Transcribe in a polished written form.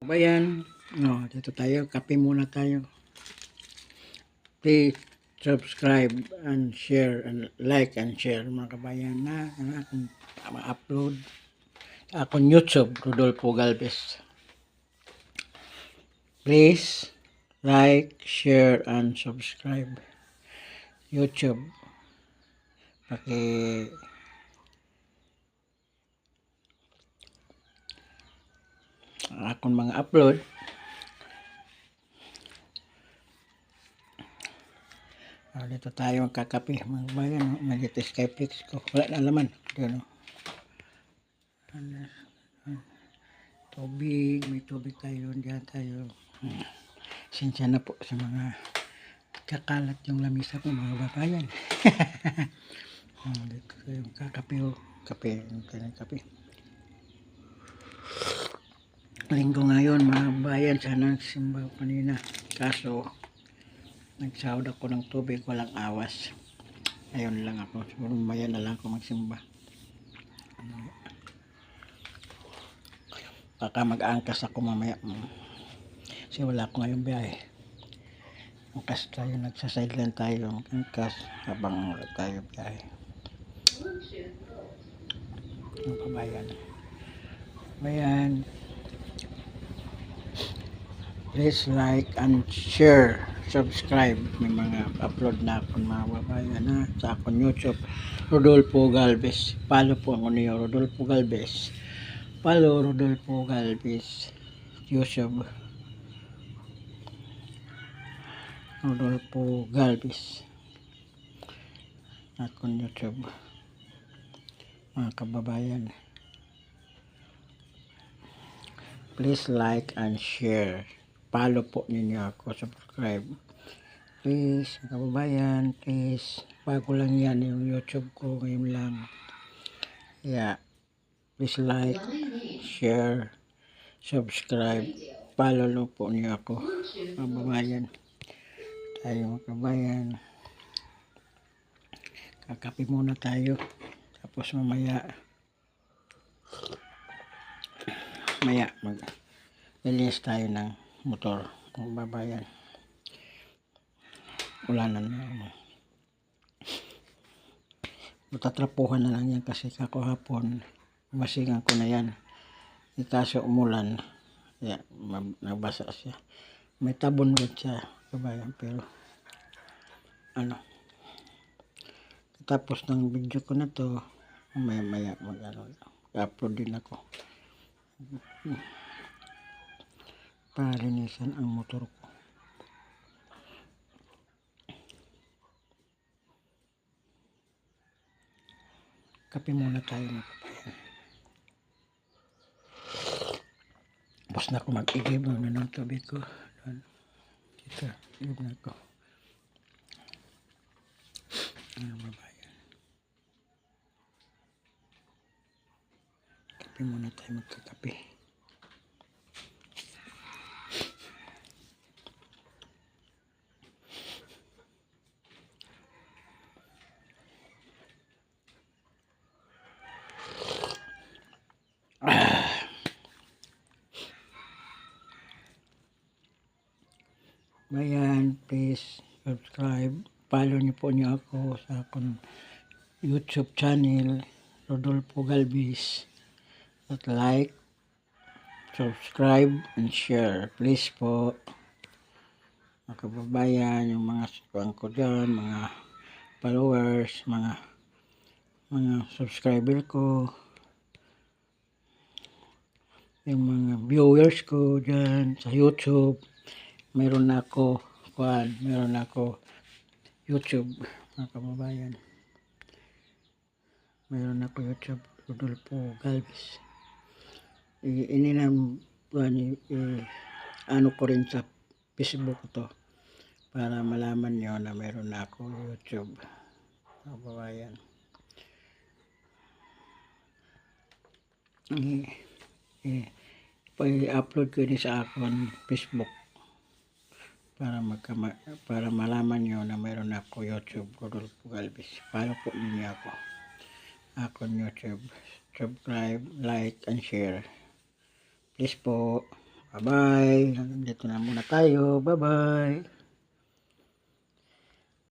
Bayan, no, dito tayo, kape muna tayo. Please subscribe and share and like and share mga kabayan na ang aking ma-upload akong YouTube, Rodolfo Galvez. Please like, share and subscribe YouTube. Akong mga upload. Dito tayo magkakape mga bayan, no? Magito Skyflix ko, wala na laman dito, no? Tubig, may tubig tayo diyan tayo. Sinsya na po sa mga kakalat yung lamisa ko mga babayan. Dito tayo magkakape, kape, kape. Linggo ngayon mga bayan, sana nagsimba kanina, kaso nagsahod ako ng tubig, walang awas. Ayun lang ako, siguro maya na lang ako magsimba. Baka mag-angkas ako mamaya, kasi wala ako ngayong biyahe. Angkas tayo, nagsasideline tayo, angkas habang tayo biyahe. Ang kabayan, bayan, please like and share, subscribe. May mga upload na ako mga babayan na sa akong YouTube, Rodolfo Galvez. Follow po ako niyo, Rodolfo Galvez. Follow Rodolfo Galvez YouTube, Rodolfo Galvez akong YouTube mga kababayan. Please like and share, follow po ninyo ako, subscribe please kababayan, please. Bago lang yan yung YouTube ko ngayon lang, please like, share, subscribe, follow po niyo ako kababayan. Tayo kababayan, kakape muna tayo, tapos mamaya mag-release tayo ng motor kababayan. Ulanan na, matatrapuhan na lang yan kasi kakuhapon masingan ko na yan, kaso umulan, nabasa siya, may tabon rin siya kabayan. Pero tapos ng video ko na to, maya mag-upload din ako para linisan ang motor ko. Kape muna tayo mga kabayan. Tapos na ako mag-igib na ng tubig ko. Dito, igib na ako. Babayan, kape muna tayo, magkakape. Bayan, please subscribe, follow niyo po niyo ako sa akong YouTube channel, Rodolfo Galvez, at like, subscribe and share please po mga kababayan. Yung mga sukuan ko dyan, mga followers, mga subscriber ko, yung mga viewers ko dyan sa YouTube. Meron ako YouTube mga kababayan, meron ako YouTube, Rodolfo Galvez. Ano ko rin sa Facebook to para malaman nyo na meron ako YouTube mga kababayan. I-upload ko din sa akong Facebook para malaman nyo na meron ako YouTube, Rodolfo Galvez. Follow po ninyo ako akong YouTube, subscribe, like and share please po. Bye-bye. Dito na muna tayo. Bye-bye.